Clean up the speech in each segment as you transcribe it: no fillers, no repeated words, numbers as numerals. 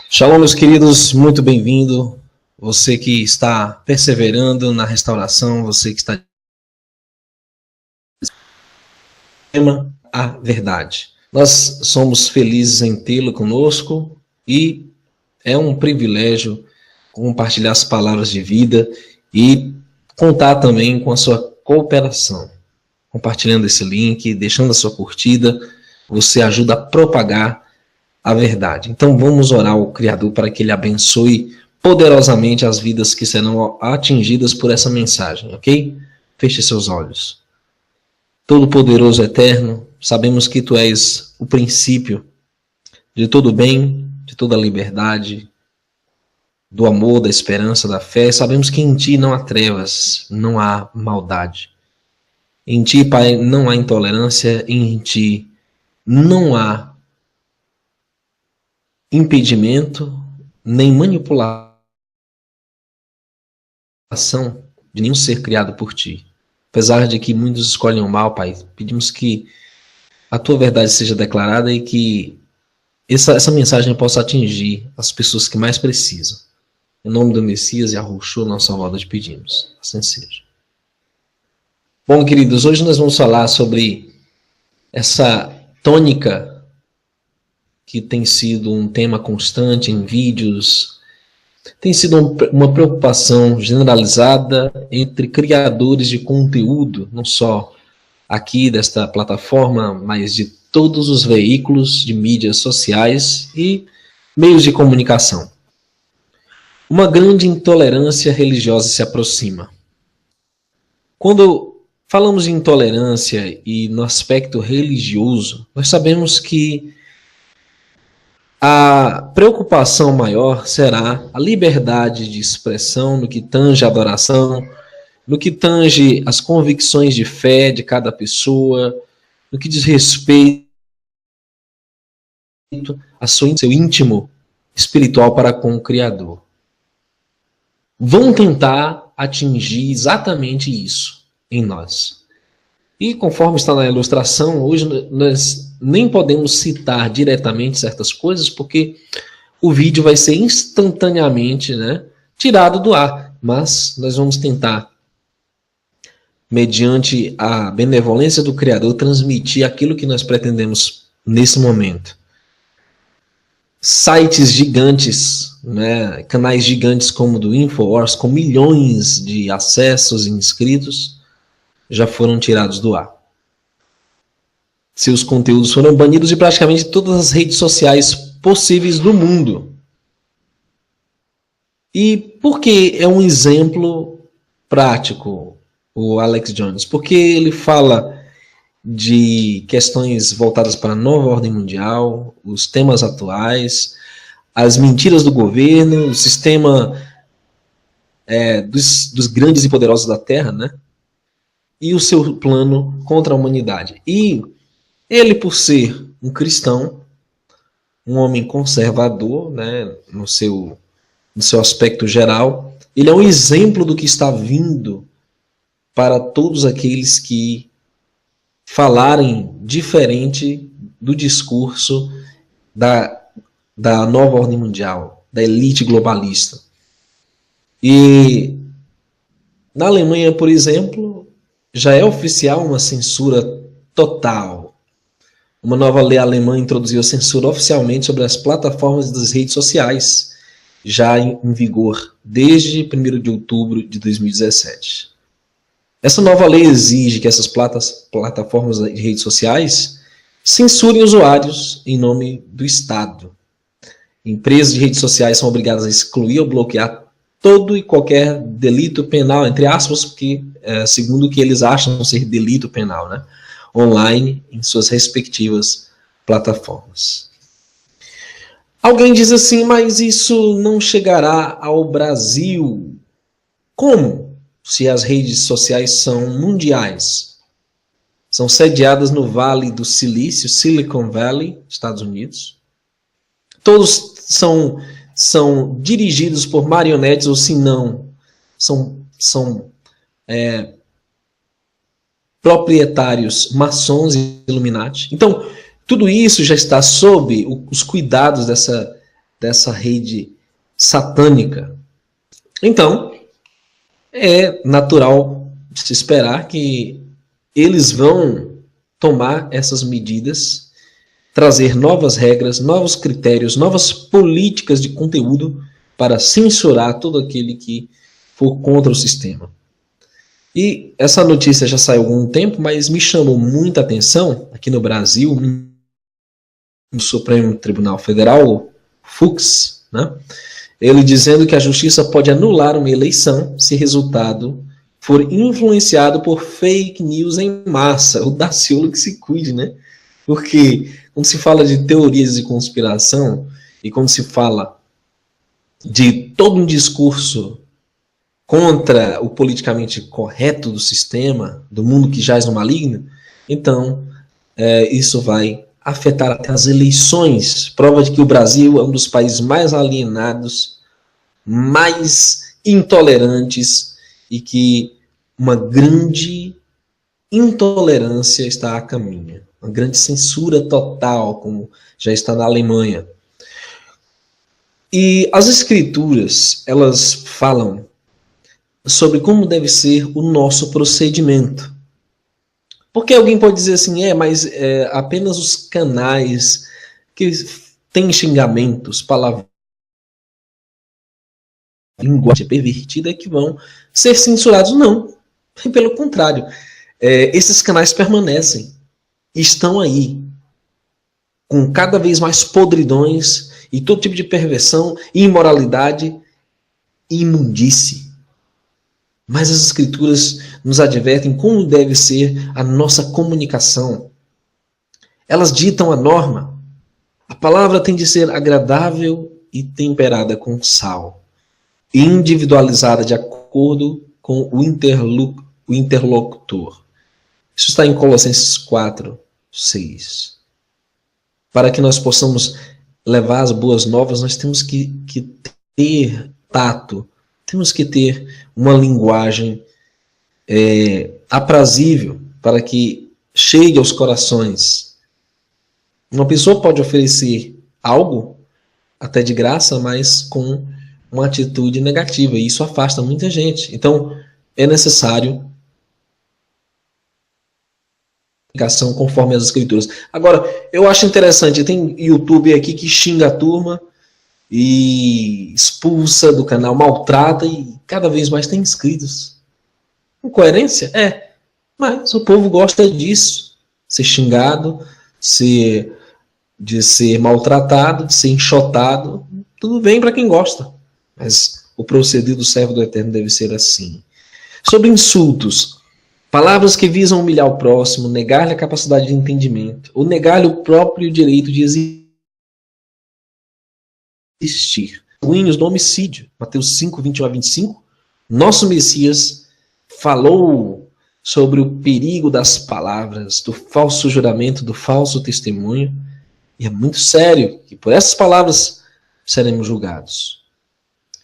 Shalom, meus queridos, muito bem-vindo. Você que está perseverando na restauração, você que está... A verdade. Nós somos felizes em tê-lo conosco e é um privilégio compartilhar as palavras de vida e contar também com a sua cooperação. Compartilhando esse link, deixando a sua curtida, você ajuda a propagar a verdade. Então vamos orar ao Criador para que Ele abençoe poderosamente as vidas que serão atingidas por essa mensagem, ok? Feche seus olhos. Todo-Poderoso Eterno, sabemos que Tu és o princípio de todo bem, de toda liberdade, do amor, da esperança, da fé. Sabemos que em Ti não há trevas, não há maldade. Em Ti, Pai, não há intolerância, em Ti não há impedimento, nem manipulação de nenhum ser criado por Ti. Apesar de que muitos escolhem o mal, Pai, pedimos que a Tua verdade seja declarada e que essa mensagem possa atingir as pessoas que mais precisam. Em nome do Messias e Yahushua, nosso Salvador, te pedimos. Assim seja. Bom, queridos, hoje nós vamos falar sobre essa tônica que tem sido um tema constante em vídeos, tem sido uma preocupação generalizada entre criadores de conteúdo, não só aqui desta plataforma, mas de todos os veículos de mídias sociais e meios de comunicação. Uma grande intolerância religiosa se aproxima. Quando falamos de intolerância e no aspecto religioso, nós sabemos que a preocupação maior será a liberdade de expressão no que tange a adoração, no que tange as convicções de fé de cada pessoa, no que diz respeito a seu íntimo espiritual para com o Criador. Vão tentar atingir exatamente isso em nós. E conforme está na ilustração, hoje nós nem podemos citar diretamente certas coisas, porque o vídeo vai ser instantaneamente, tirado do ar. Mas nós vamos tentar, mediante a benevolência do Criador, transmitir aquilo que nós pretendemos nesse momento. Sites gigantes, canais gigantes como o do InfoWars, com milhões de acessos e inscritos, já foram tirados do ar. Seus conteúdos foram banidos de praticamente todas as redes sociais possíveis do mundo. E por que é um exemplo prático o Alex Jones? Porque ele fala de questões voltadas para a nova ordem mundial, os temas atuais, as mentiras do governo, o sistema dos grandes e poderosos da Terra, e o seu plano contra a humanidade. E ele, por ser um cristão, um homem conservador, no seu aspecto geral, ele é um exemplo do que está vindo para todos aqueles que falarem diferente do discurso da nova ordem mundial, da elite globalista. E na Alemanha, por exemplo, já é oficial uma censura total. Uma nova lei alemã introduziu a censura oficialmente sobre as plataformas das redes sociais, já em vigor desde 1º de outubro de 2017. Essa nova lei exige que essas plataformas de redes sociais censurem usuários em nome do Estado. Empresas de redes sociais são obrigadas a excluir ou bloquear todo e qualquer delito penal, entre aspas, porque segundo o que eles acham ser delito penal, online em suas respectivas plataformas. Alguém diz assim, mas isso não chegará ao Brasil. Como? Se as redes sociais são mundiais. são sediadas no Vale do Silício, Silicon Valley, Estados Unidos. Todos são dirigidos por marionetes, ou se não, são proprietários maçons e Illuminati. Então, tudo isso já está sob os cuidados dessa rede satânica. Então, é natural se esperar que eles vão tomar essas medidas, trazer novas regras, novos critérios, novas políticas de conteúdo para censurar todo aquele que for contra o sistema. E essa notícia já saiu há algum tempo, mas me chamou muita atenção aqui no Brasil, no Supremo Tribunal Federal, Fux, né? Ele dizendo que a justiça pode anular uma eleição se resultado for influenciado por fake news em massa. O Daciolo que se cuide, né? Porque quando se fala de teorias de conspiração e quando se fala de todo um discurso contra o politicamente correto do sistema, do mundo que jaz no maligno, então isso vai afetar até as eleições. Prova de que o Brasil é um dos países mais alienados, mais intolerantes e que uma grande intolerância está a caminho. Uma grande censura total, como já está na Alemanha. E as escrituras, elas falam sobre como deve ser o nosso procedimento. Porque alguém pode dizer assim, mas apenas os canais que têm xingamentos, palavras, linguagem pervertida que vão ser censurados. Não, pelo contrário. Esses canais permanecem, estão aí, com cada vez mais podridões e todo tipo de perversão, imoralidade e imundície. Mas as escrituras nos advertem como deve ser a nossa comunicação. Elas ditam a norma. A palavra tem de ser agradável e temperada com sal, individualizada de acordo com o interlocutor. Isso está em Colossenses 4, 6. Para que nós possamos levar as boas novas, nós temos que ter tato, temos que ter uma linguagem aprazível para que chegue aos corações. Uma pessoa pode oferecer algo, até de graça, mas com uma atitude negativa, e isso afasta muita gente. Então, é necessário comunicação conforme as escrituras. Agora, eu acho interessante, tem YouTube aqui que xinga a turma e expulsa do canal, maltrata e cada vez mais tem inscritos. Incoerência? Mas o povo gosta disso. Ser xingado, de ser maltratado, de ser enxotado. Tudo bem para quem gosta. Mas o proceder do servo do Eterno deve ser assim. Sobre insultos. Palavras que visam humilhar o próximo, negar-lhe a capacidade de entendimento, ou negar-lhe o próprio direito de existir. Ruínos do homicídio. Mateus 5, 21 a 25. Nosso Messias falou sobre o perigo das palavras, do falso juramento, do falso testemunho. E é muito sério que por essas palavras seremos julgados.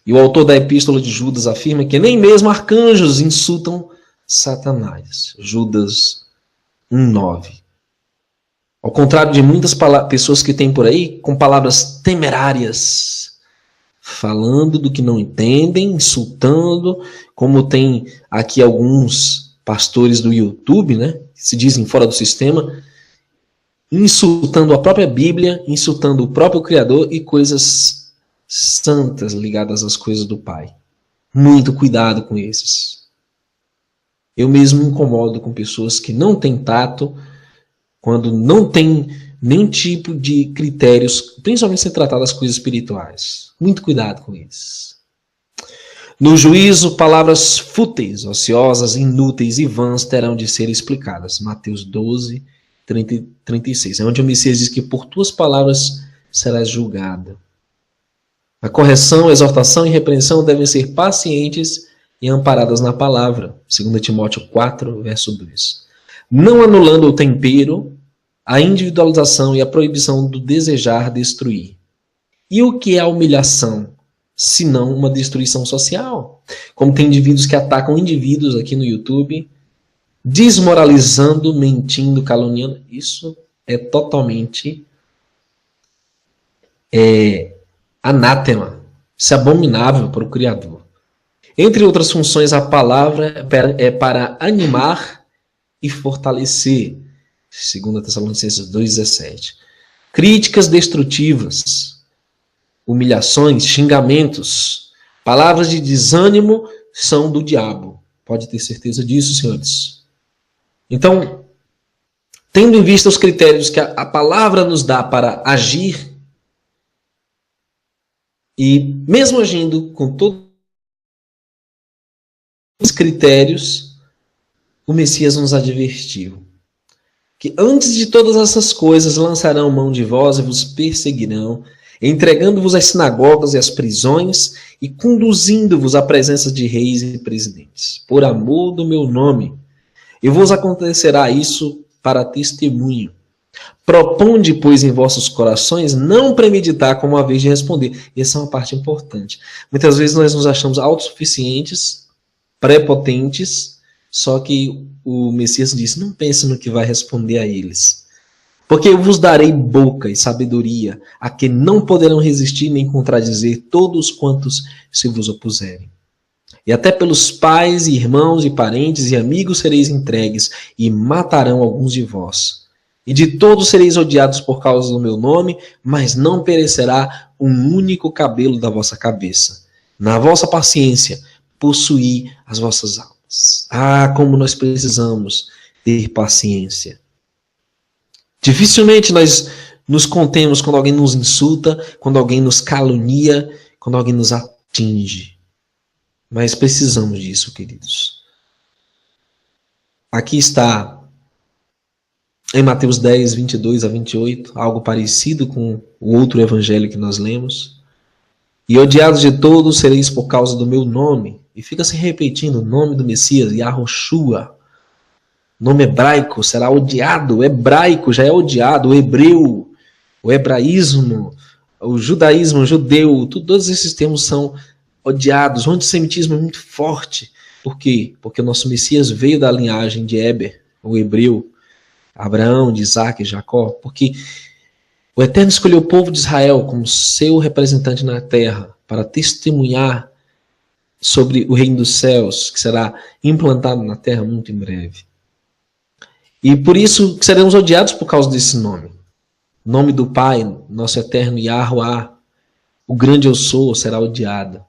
E o autor da Epístola de Judas afirma que nem mesmo arcanjos insultam Satanás. Judas 1:9. Ao contrário de muitas pessoas que tem por aí, com palavras temerárias, falando do que não entendem, insultando, como tem aqui alguns pastores do YouTube, né, que se dizem fora do sistema, insultando a própria Bíblia, insultando o próprio Criador e coisas santas ligadas às coisas do Pai. Muito cuidado com esses. Eu mesmo me incomodo com pessoas que não têm tato, quando não tem nenhum tipo de critérios, principalmente se tratar das coisas espirituais. Muito cuidado com isso. No juízo, palavras fúteis, ociosas, inúteis e vãs terão de ser explicadas. Mateus 12, 36. É onde o Messias diz que por tuas palavras serás julgada. A correção, a exortação e repreensão devem ser pacientes e amparadas na palavra. 2 Timóteo 4, verso 2. não anulando o tempero, a individualização e a proibição do desejar destruir. E o que é a humilhação? Senão uma destruição social. Como tem indivíduos que atacam indivíduos aqui no YouTube, desmoralizando, mentindo, caluniando. Isso é totalmente anátema. Isso é abominável para o Criador. Entre outras funções, a palavra é para animar e fortalecer. 2 Tessalonicenses 2,17. Críticas destrutivas, humilhações, xingamentos, palavras de desânimo são do diabo. Pode ter certeza disso, senhores. Então, tendo em vista os critérios que a palavra nos dá para agir, e mesmo agindo com todos os critérios, o Messias nos advertiu que antes de todas essas coisas lançarão mão de vós e vos perseguirão, entregando-vos às sinagogas e às prisões e conduzindo-vos à presença de reis e presidentes, por amor do meu nome. E vos acontecerá isso para testemunho. Proponde, pois, em vossos corações não premeditar como a vez de responder. E essa é uma parte importante. Muitas vezes nós nos achamos autossuficientes, prepotentes, só que o Messias disse, não pense no que vai responder a eles. Porque eu vos darei boca e sabedoria, a que não poderão resistir nem contradizer todos quantos se vos opuserem. E até pelos pais, irmãos e parentes e amigos sereis entregues, e matarão alguns de vós. E de todos sereis odiados por causa do meu nome, mas não perecerá um único cabelo da vossa cabeça. Na vossa paciência, possuí as vossas almas. Ah, como nós precisamos ter paciência. Dificilmente nós nos contemos quando alguém nos insulta, quando alguém nos calunia, quando alguém nos atinge. Mas precisamos disso, queridos. Aqui está, em Mateus 10, 22 a 28, algo parecido com o outro evangelho que nós lemos. E odiados de todos sereis por causa do meu nome. E fica se repetindo o nome do Messias, Yahoshua. Nome hebraico será odiado. O hebraico já é odiado. O hebreu, o hebraísmo, o judaísmo, o judeu, todos esses termos são odiados. O antissemitismo é muito forte. Por quê? Porque o nosso Messias veio da linhagem de Éber, o hebreu, Abraão, de Isaac e Jacó. Porque o Eterno escolheu o povo de Israel como seu representante na terra para testemunhar sobre o reino dos céus, que será implantado na terra muito em breve. E por isso seremos odiados por causa desse nome. O nome do Pai, nosso eterno Yahuwah, o grande eu sou, será odiado.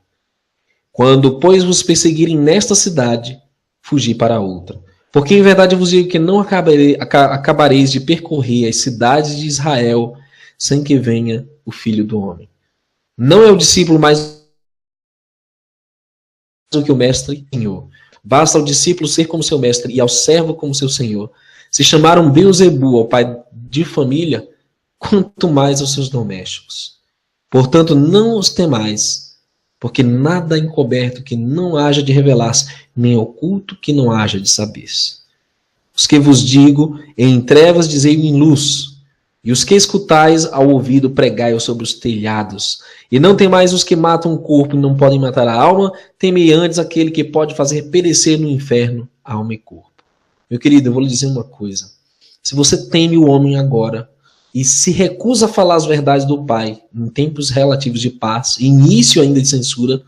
Quando, pois, vos perseguirem nesta cidade, fugi para outra. Porque em verdade vos digo que não acabareis de percorrer as cidades de Israel sem que venha o Filho do Homem. Não é o discípulo mais do que o mestre e senhor. Basta ao discípulo ser como seu mestre e ao servo como seu senhor. Se chamaram Beelzebu ao pai de família, quanto mais aos seus domésticos. Portanto, não os temais, porque nada encoberto que não haja de revelar-se, nem oculto que não haja de saber-se. Os que vos digo, em trevas dizei em luz, e os que escutais ao ouvido pregai sobre os telhados. E não temais os que matam o corpo e não podem matar a alma, temei antes aquele que pode fazer perecer no inferno alma e corpo. Meu querido, eu vou lhe dizer uma coisa. Se você teme o homem agora e se recusa a falar as verdades do Pai em tempos relativos de paz, início ainda de censura,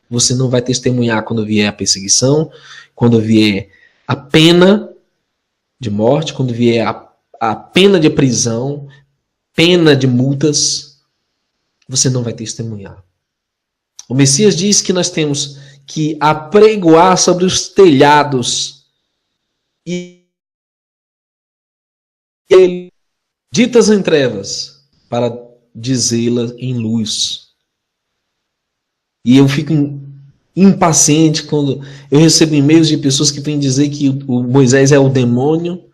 você não vai testemunhar quando vier a perseguição, quando vier a pena de morte, quando vier a pena de prisão, pena de multas, você não vai testemunhar. O Messias diz que nós temos que apregoar sobre os telhados e ele ditas em trevas para dizê-las em luz. E eu fico impaciente quando eu recebo e-mails de pessoas que vêm dizer que o Moisés é o demônio,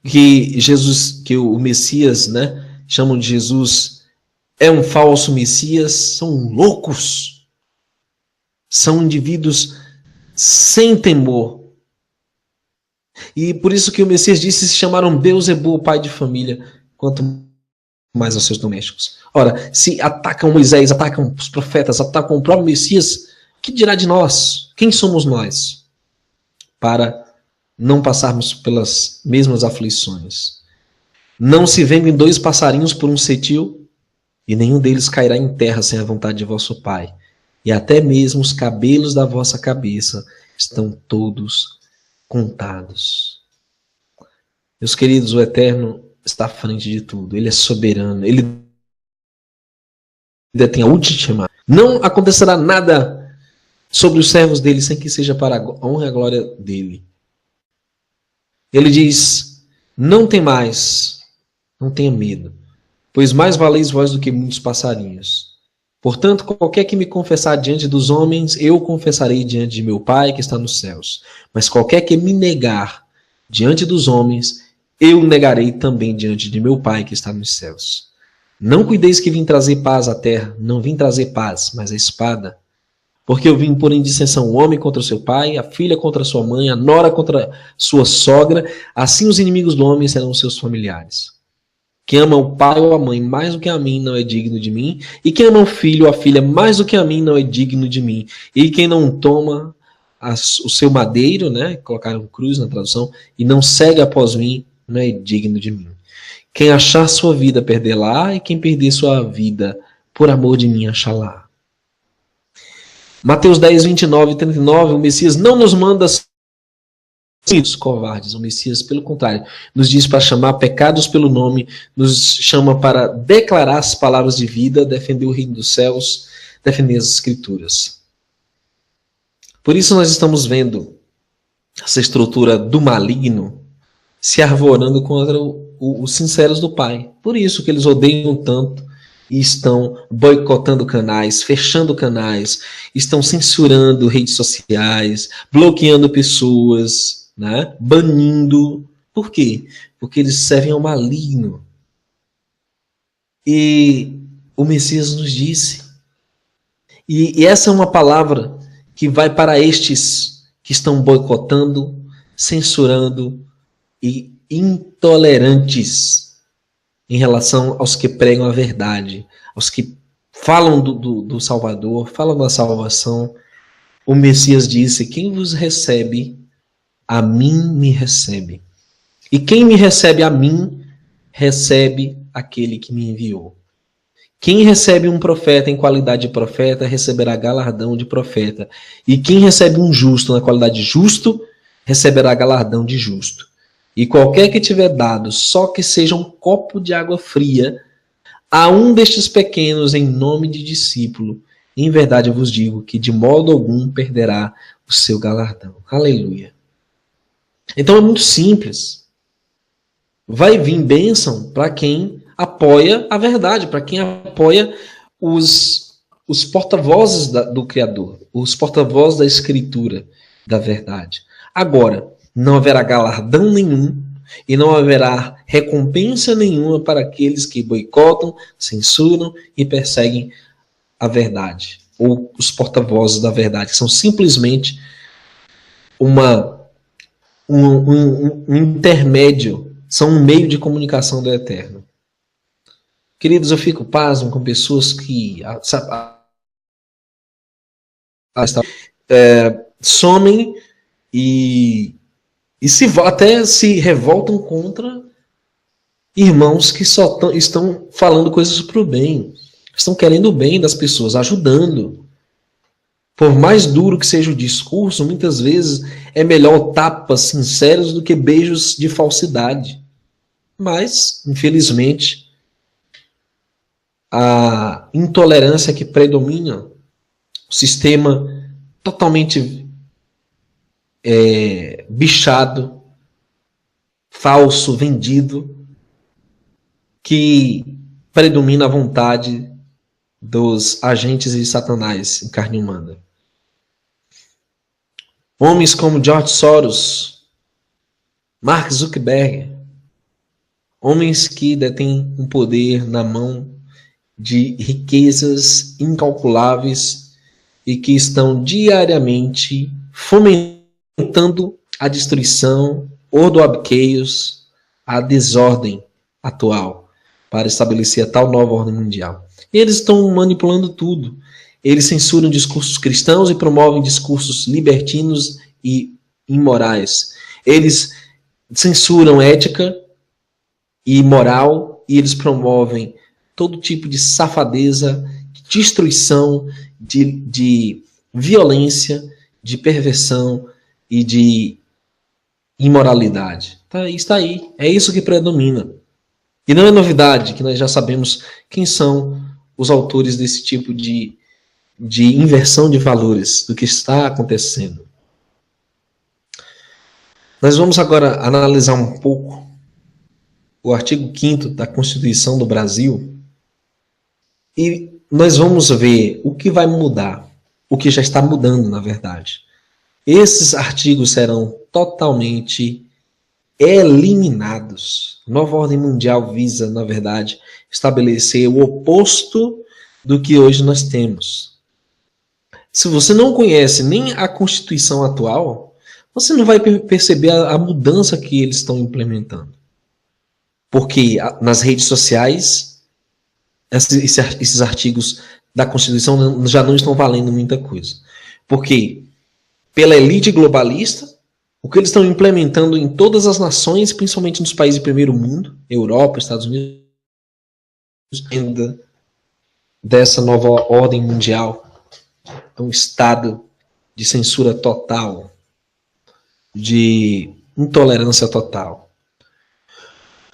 que Jesus, que o Messias, né, chamam de Jesus, é um falso Messias. São loucos. São indivíduos sem temor. E por isso que o Messias disse: se chamaram Beelzebul, pai de família, quanto mais aos seus domésticos. Ora, se atacam Moisés, atacam os profetas, atacam o próprio Messias, que dirá de nós? Quem somos nós para não passarmos pelas mesmas aflições? Não se vendem dois passarinhos por um cetil, e nenhum deles cairá em terra sem a vontade de vosso Pai. E até mesmo os cabelos da vossa cabeça estão todos contados. Meus queridos, o Eterno está à frente de tudo. Ele é soberano. Ele detém a última. Não acontecerá nada sobre os servos dele sem que seja para a honra e a glória dele. Ele diz: não temais, não tenha medo, pois mais valeis vós do que muitos passarinhos. Portanto, qualquer que me confessar diante dos homens, eu confessarei diante de meu Pai que está nos céus. Mas qualquer que me negar diante dos homens, eu negarei também diante de meu Pai que está nos céus. Não cuideis que vim trazer paz à terra, não vim trazer paz, mas a espada. Porque eu vim pôr em dissensão o homem contra o seu pai, a filha contra sua mãe, a nora contra sua sogra, assim os inimigos do homem serão os seus familiares. Quem ama o pai ou a mãe mais do que a mim não é digno de mim, e quem ama o filho ou a filha mais do que a mim não é digno de mim. E quem não toma o seu madeiro, né, colocaram cruz na tradução, e não segue após mim, não é digno de mim. Quem achar sua vida, perdê-la, e quem perder sua vida, por amor de mim, achá-la. Mateus 10, 29 e 39, o Messias não nos manda os covardes. O Messias, pelo contrário, nos diz para chamar pecados pelo nome, nos chama para declarar as palavras de vida, defender o reino dos céus, defender as escrituras. Por isso nós estamos vendo essa estrutura do maligno se arvorando contra os sinceros do Pai. Por isso que eles odeiam tanto e estão boicotando canais, fechando canais, estão censurando redes sociais, bloqueando pessoas, né? Banindo. Por quê? Porque eles servem ao maligno. E o Messias nos disse. E essa é uma palavra que vai para estes que estão boicotando, censurando e intolerantes em relação aos que pregam a verdade, aos que falam do Salvador, falam da salvação. O Messias disse: quem vos recebe, a mim me recebe. E quem me recebe a mim, recebe aquele que me enviou. Quem recebe um profeta em qualidade de profeta, receberá galardão de profeta. E quem recebe um justo na qualidade de justo, receberá galardão de justo. E qualquer que tiver dado, só que seja um copo de água fria, a um destes pequenos em nome de discípulo, em verdade eu vos digo que de modo algum perderá o seu galardão. Aleluia. Então é muito simples. Vai vir bênção para quem apoia a verdade, para quem apoia os porta-vozes do Criador, os porta-vozes da Escritura, da verdade. Agora, não haverá galardão nenhum e não haverá recompensa nenhuma para aqueles que boicotam, censuram e perseguem a verdade, ou os porta-vozes da verdade, que são simplesmente um intermédio, são um meio de comunicação do Eterno. Queridos, eu fico pasmo com pessoas que somem e até se revoltam contra irmãos que só estão falando coisas para o bem, estão querendo o bem das pessoas, ajudando. Por mais duro que seja o discurso, muitas vezes é melhor tapas sinceros do que beijos de falsidade. Mas, infelizmente, a intolerância que predomina, o sistema totalmente bichado, falso, vendido, que predomina a vontade dos agentes de Satanás em carne humana. Homens como George Soros, Mark Zuckerberg, homens que detêm um poder na mão de riquezas incalculáveis e que estão diariamente fomentando a destruição ordo-ab-chaos, a desordem atual, para estabelecer a tal nova ordem mundial. Eles estão manipulando tudo. Eles censuram discursos cristãos e promovem discursos libertinos e imorais. Eles censuram ética e moral e eles promovem todo tipo de safadeza, de destruição, de violência, de perversão e de imoralidade. Está aí. É isso que predomina. E não é novidade que nós já sabemos quem são os autores desse tipo de inversão de valores, do que está acontecendo. Nós vamos agora analisar um pouco o artigo 5º da Constituição do Brasil e nós vamos ver o que vai mudar, o que já está mudando, na verdade. Esses artigos serão totalmente eliminados. A nova ordem mundial visa, na verdade, estabelecer o oposto do que hoje nós temos. Se você não conhece nem a Constituição atual, você não vai perceber a mudança que eles estão implementando. Porque nas redes sociais, esses artigos da Constituição já não estão valendo muita coisa. Porque pela elite globalista, o que eles estão implementando em todas as nações, principalmente nos países de primeiro mundo, Europa, Estados Unidos, ainda dessa nova ordem mundial, um estado de censura total, de intolerância total.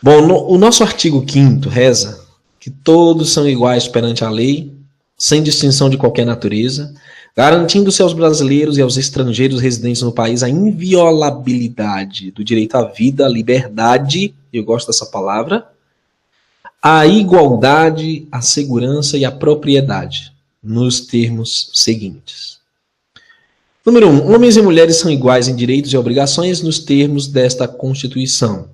Bom, o nosso artigo 5º reza que todos são iguais perante a lei, sem distinção de qualquer natureza, garantindo-se aos brasileiros e aos estrangeiros residentes no país a inviolabilidade do direito à vida, à liberdade, eu gosto dessa palavra, à igualdade, à segurança e à propriedade, nos termos seguintes. Número 1. Homens e mulheres são iguais em direitos e obrigações nos termos desta Constituição.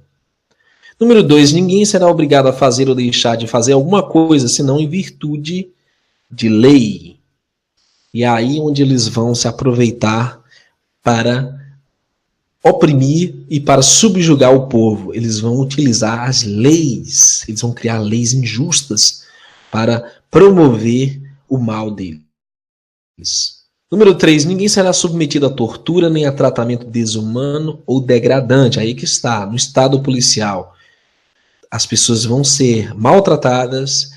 Número 2. Ninguém será obrigado a fazer ou deixar de fazer alguma coisa, senão em virtude de lei. E é aí onde eles vão se aproveitar para oprimir e para subjugar o povo. Eles vão utilizar as leis, eles vão criar leis injustas para promover o mal deles. Número 3, ninguém será submetido a tortura nem a tratamento desumano ou degradante. Aí que está, no estado policial. As pessoas vão ser maltratadas,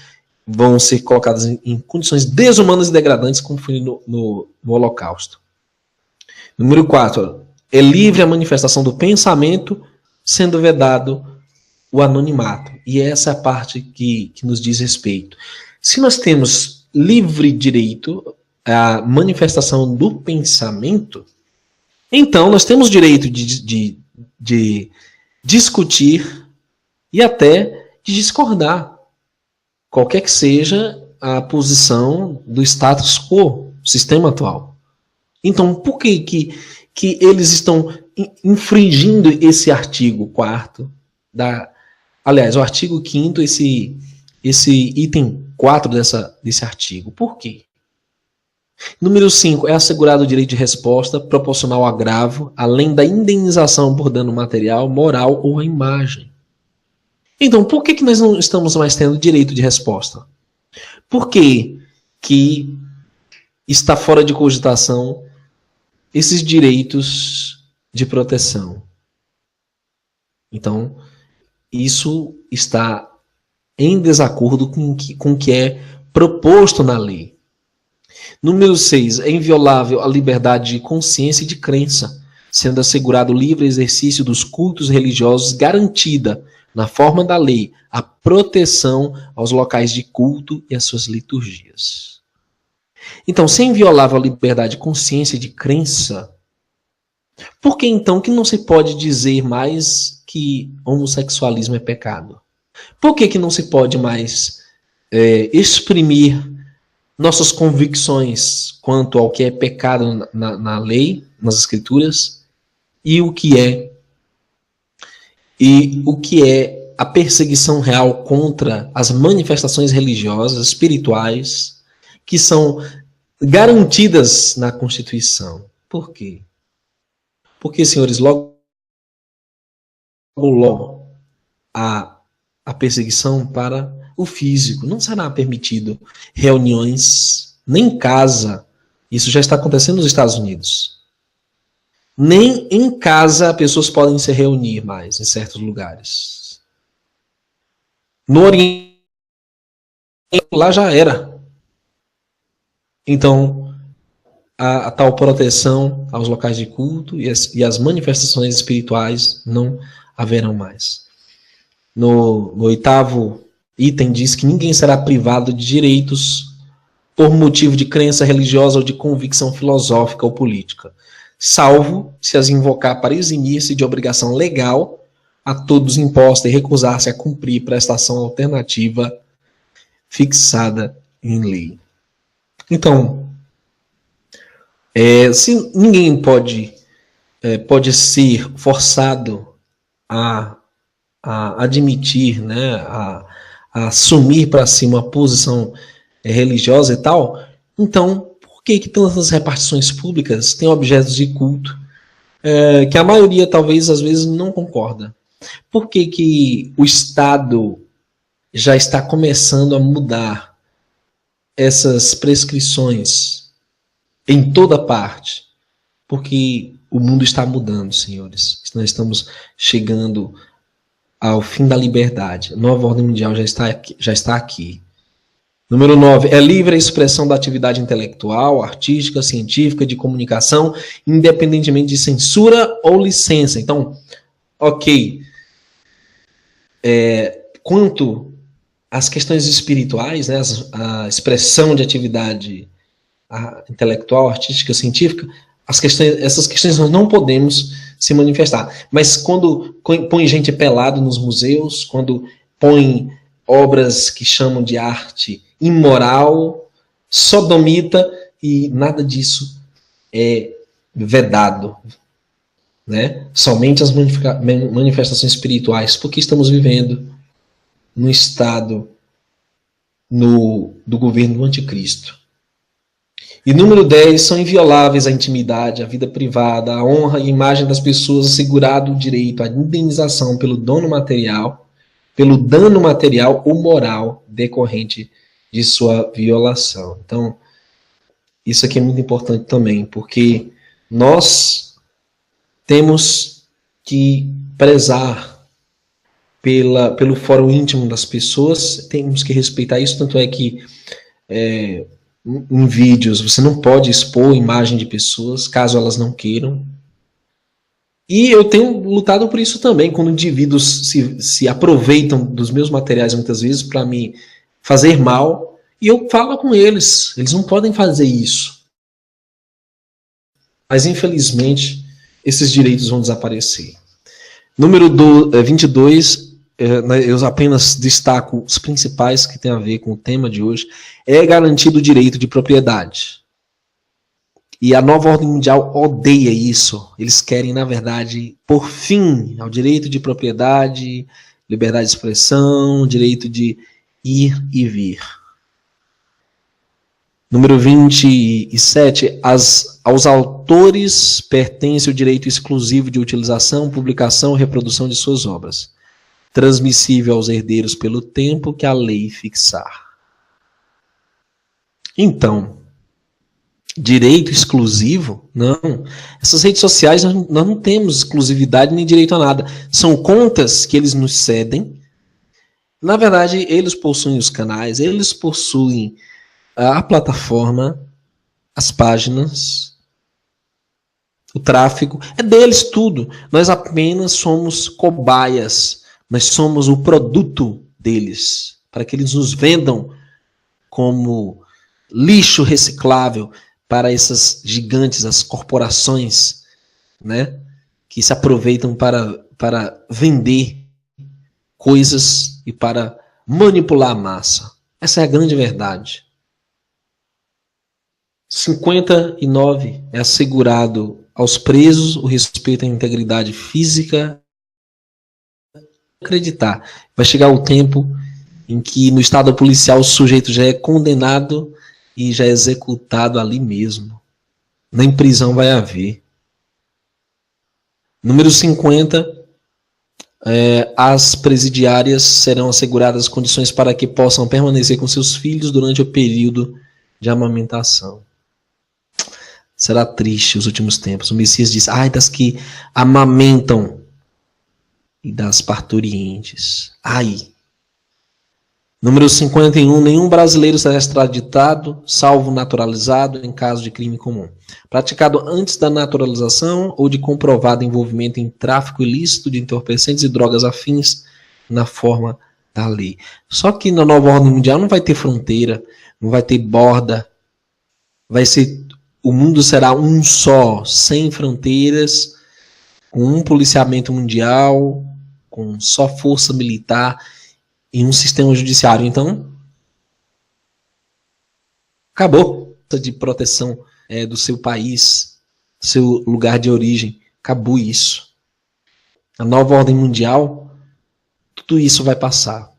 vão ser colocadas em condições desumanas e degradantes, como foi no Holocausto. Número 4, é livre a manifestação do pensamento, sendo vedado o anonimato. E essa é a parte que nos diz respeito. Se nós temos livre direito à manifestação do pensamento, então nós temos direito de discutir e até de discordar, qualquer que seja a posição do status quo, sistema atual. Então, por que eles estão infringindo esse artigo 4º aliás, o artigo 5º, esse item 4 desse artigo? Por quê? Número 5, é assegurado o direito de resposta proporcional ao agravo, além da indenização por dano material, moral ou à imagem. Então, por que nós não estamos mais tendo direito de resposta? Por que está fora de cogitação esses direitos de proteção? Então, isso está em desacordo com o que é proposto na lei. Número 6, é inviolável a liberdade de consciência e de crença, sendo assegurado o livre exercício dos cultos religiosos, garantida, na forma da lei, a proteção aos locais de culto e às suas liturgias. Então, se é inviolável a liberdade de consciência e de crença, por que então que não se pode dizer mais que homossexualismo é pecado? Por que não se pode mais exprimir nossas convicções quanto ao que é pecado na lei, nas escrituras, e o que é a perseguição real contra as manifestações religiosas, espirituais, que são garantidas na Constituição? Por quê? Porque, senhores, logo logo a perseguição para o físico. Não será permitido reuniões, nem em casa. Isso já está acontecendo nos Estados Unidos. Nem em casa pessoas podem se reunir mais em certos lugares. No Oriente, lá já era. Então, a tal proteção aos locais de culto e as manifestações espirituais não haverão mais. No 8º item diz que ninguém será privado de direitos por motivo de crença religiosa ou de convicção filosófica ou política, salvo se as invocar para eximir-se de obrigação legal a todos imposta e recusar-se a cumprir prestação alternativa fixada em lei. Então, se ninguém pode ser forçado a admitir, né, a assumir para si uma posição religiosa e tal, então por que tantas repartições públicas têm objetos de culto que a maioria talvez às vezes não concorda? Por que o Estado já está começando a mudar essas prescrições em toda parte? Porque o mundo está mudando, senhores. Nós estamos chegando ao fim da liberdade. A nova ordem mundial já está aqui. Número 9. É livre a expressão da atividade intelectual, artística, científica, de comunicação, independentemente de censura ou licença. Então, ok. Quanto às questões espirituais, né, a expressão de atividade intelectual, artística, científica, essas questões nós não podemos se manifestar. Mas quando põe gente pelado nos museus, quando põe obras que chamam de arte imoral, sodomita, e nada disso é vedado, né? Somente as manifestações espirituais, porque estamos vivendo no estado do governo do anticristo. E número 10, são invioláveis a intimidade, a vida privada, a honra e a imagem das pessoas, assegurado o direito à indenização pelo dano material ou moral decorrente de sua violação. Então, isso aqui é muito importante também, porque nós temos que prezar pelo fórum íntimo das pessoas, temos que respeitar isso, tanto é que em vídeos você não pode expor imagem de pessoas, caso elas não queiram. E eu tenho lutado por isso também, quando indivíduos se aproveitam dos meus materiais muitas vezes para me fazer mal, e eu falo com eles não podem fazer isso. Mas infelizmente esses direitos vão desaparecer. Número 22, eu apenas destaco os principais que tem a ver com o tema de hoje. É garantido o direito de propriedade. E a nova ordem mundial odeia isso. Eles querem, na verdade, pôr fim ao direito de propriedade, liberdade de expressão, direito de ir e vir. Número 27. Aos autores pertence o direito exclusivo de utilização, publicação e reprodução de suas obras, transmissível aos herdeiros pelo tempo que a lei fixar. Então, direito exclusivo? Não. Essas redes sociais nós não temos exclusividade nem direito a nada. São contas que eles nos cedem. Na verdade, eles possuem os canais, eles possuem a plataforma, as páginas, o tráfego. É deles tudo. Nós apenas somos cobaias. Nós somos o produto deles, para que eles nos vendam como lixo reciclável para essas gigantes, as corporações, né, que se aproveitam para vender coisas e para manipular a massa. Essa é a grande verdade. 59. É assegurado aos presos o respeito à integridade física. Acreditar. Vai chegar o tempo em que no estado policial o sujeito já é condenado e já é executado ali mesmo. Nem prisão vai haver. Número 50. As presidiárias serão asseguradas condições para que possam permanecer com seus filhos durante o período de amamentação. Será triste os últimos tempos. O Messias diz, ai das que amamentam e das parturientes. Ai. Número 51. Nenhum brasileiro será extraditado, salvo naturalizado, em caso de crime comum, praticado antes da naturalização ou de comprovado envolvimento em tráfico ilícito de entorpecentes e drogas afins na forma da lei. Só que na nova ordem mundial não vai ter fronteira, não vai ter borda, o mundo será um só, sem fronteiras, com um policiamento mundial, com só força militar e um sistema judiciário. Então, acabou de proteção do seu país, do seu lugar de origem. Acabou isso. A nova ordem mundial, tudo isso vai passar.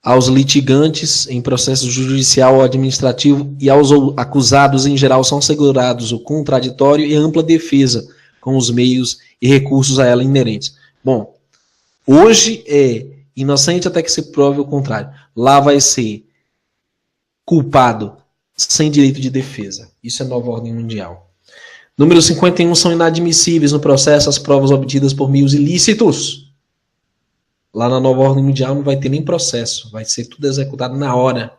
Aos litigantes em processo judicial ou administrativo e aos acusados em geral são assegurados o contraditório e ampla defesa com os meios e recursos a ela inerentes. Bom, hoje é inocente até que se prove o contrário. Lá vai ser culpado sem direito de defesa. Isso é nova ordem mundial. Número 51. São inadmissíveis no processo as provas obtidas por meios ilícitos. Lá na nova ordem mundial não vai ter nem processo. Vai ser tudo executado na hora.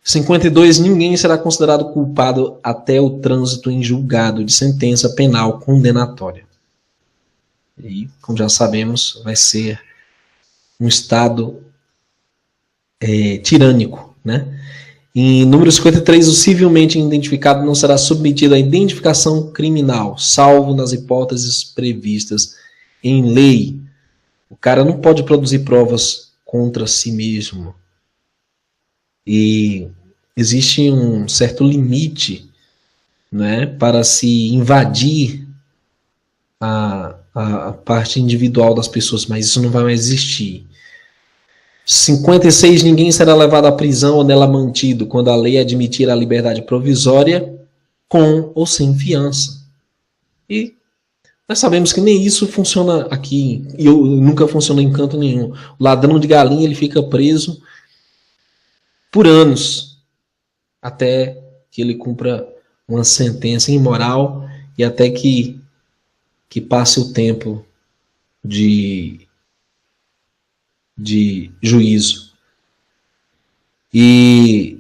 52. Ninguém será considerado culpado até o trânsito em julgado de sentença penal condenatória. E, como já sabemos, vai ser um Estado tirânico, né? Em número 53, o civilmente identificado não será submetido à identificação criminal, salvo nas hipóteses previstas em lei. O cara não pode produzir provas contra si mesmo. E existe um certo limite, né, para se invadir a parte individual das pessoas, mas isso não vai mais existir. 56. Ninguém será levado à prisão ou nela mantido quando a lei admitir a liberdade provisória com ou sem fiança. E nós sabemos que nem isso funciona aqui, e nunca funciona em canto nenhum. O ladrão de galinha ele fica preso por anos, até que ele cumpra uma sentença imoral e até que passe o tempo de juízo. E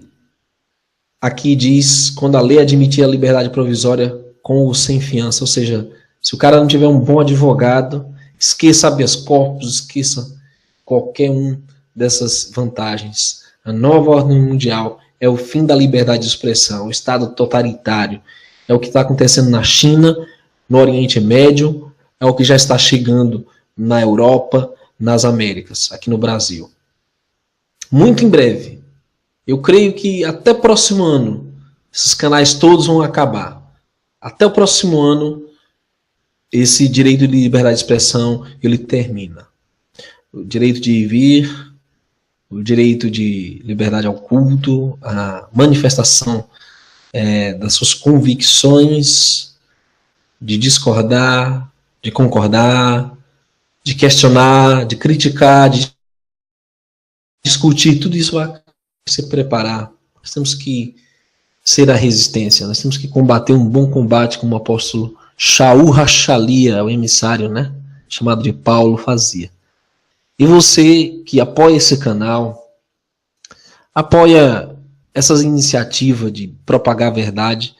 aqui diz, quando a lei admitir a liberdade provisória com ou sem fiança, ou seja, se o cara não tiver um bom advogado, esqueça habeas corpus, esqueça qualquer um dessas vantagens. A nova ordem mundial é o fim da liberdade de expressão, o Estado totalitário. É o que está acontecendo na China, no Oriente Médio, é o que já está chegando na Europa, nas Américas, aqui no Brasil. Muito em breve. Eu creio que até o próximo ano, esses canais todos vão acabar. Até o próximo ano, esse direito de liberdade de expressão, ele termina. O direito de vir, o direito de liberdade ao culto, a manifestação das suas convicções, de discordar, de concordar, de questionar, de criticar, de discutir, tudo isso vai se preparar. Nós temos que ser a resistência, nós temos que combater um bom combate, como o apóstolo Shaul Hachalia, o emissário, né, chamado de Paulo, fazia. E você que apoia esse canal, apoia essas iniciativas de propagar a verdade,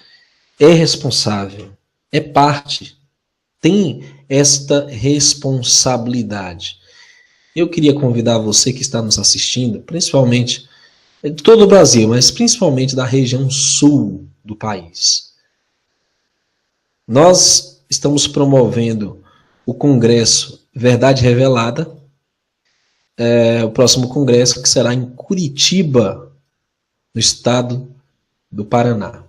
é responsável, é parte, tem esta responsabilidade. Eu queria convidar você que está nos assistindo, principalmente de todo o Brasil, mas principalmente da região sul do país. Nós estamos promovendo o Congresso Verdade Revelada, o próximo congresso que será em Curitiba, no estado do Paraná.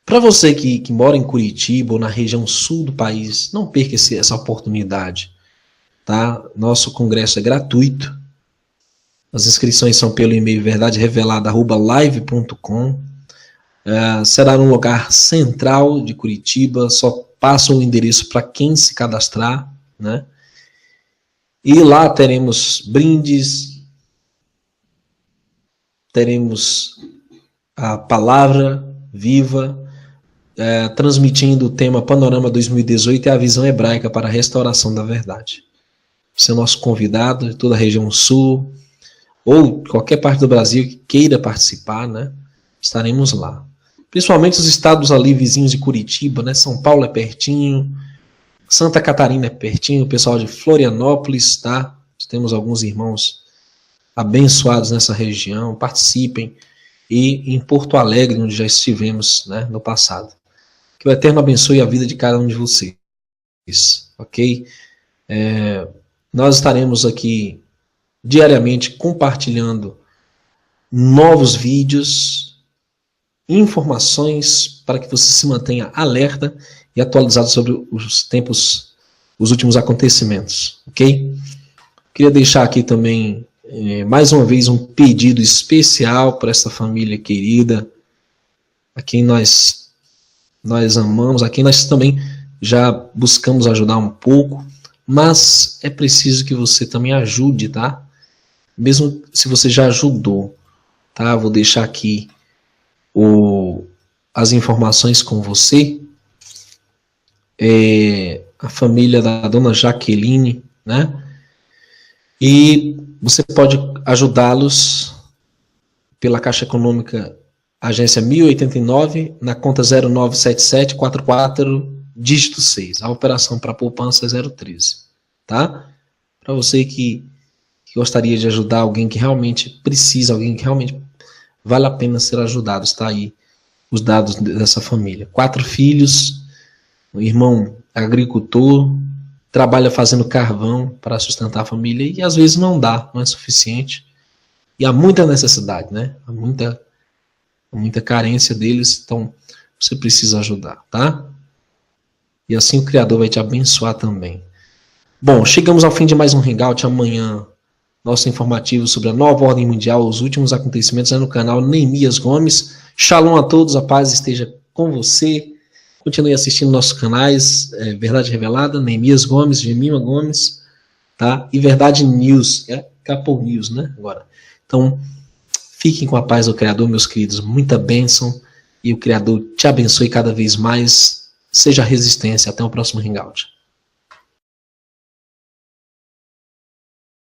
Para você que mora em Curitiba ou na região sul do país, não perca essa oportunidade. Tá? Nosso congresso é gratuito. As inscrições são pelo e-mail verdaderevelada@live.com. Será num lugar central de Curitiba, só passa o endereço para quem se cadastrar, né? E lá teremos brindes, teremos a palavra viva, transmitindo o tema Panorama 2018 e a visão hebraica para a restauração da verdade. Você é nosso convidado de toda a região sul, ou qualquer parte do Brasil que queira participar, né? Estaremos lá. Principalmente os estados ali vizinhos de Curitiba, né? São Paulo é pertinho, Santa Catarina é pertinho, o pessoal de Florianópolis, tá? Temos alguns irmãos abençoados nessa região, participem. E em Porto Alegre, onde já estivemos, né, no passado. Que o Eterno abençoe a vida de cada um de vocês, ok? Nós estaremos aqui diariamente compartilhando novos vídeos, informações para que você se mantenha alerta e atualizado sobre os últimos acontecimentos, ok? Queria deixar aqui também, mais uma vez, um pedido especial para essa família querida, a quem nós amamos, a quem nós também já buscamos ajudar um pouco, mas é preciso que você também ajude, tá? Mesmo se você já ajudou, tá? Vou deixar aqui as informações com você. A família da dona Jaqueline, né? E você pode ajudá-los pela Caixa Econômica Agência 1089, na conta 097744, dígito 6. A operação para poupança é 013. Tá? Para você que gostaria de ajudar alguém que realmente precisa, alguém que realmente vale a pena ser ajudado. Está aí os dados dessa família. 4 filhos, um irmão agricultor, trabalha fazendo carvão para sustentar a família e às vezes não dá, não é suficiente. E há muita necessidade, né? Há muita carência deles, então você precisa ajudar, tá? E assim o Criador vai te abençoar também. Bom, chegamos ao fim de mais um Hangout. Amanhã, nosso informativo sobre a nova ordem mundial, os últimos acontecimentos, é no canal Neemias Gomes. Shalom a todos, a paz esteja com você. Continue assistindo nossos canais, Verdade Revelada, Neemias Gomes, Gemima Gomes, tá? E Verdade News, Capô News, né? Agora. Então, fiquem com a paz do Criador, meus queridos. Muita bênção. E o Criador te abençoe cada vez mais. Seja resistência. Até o próximo Hangout.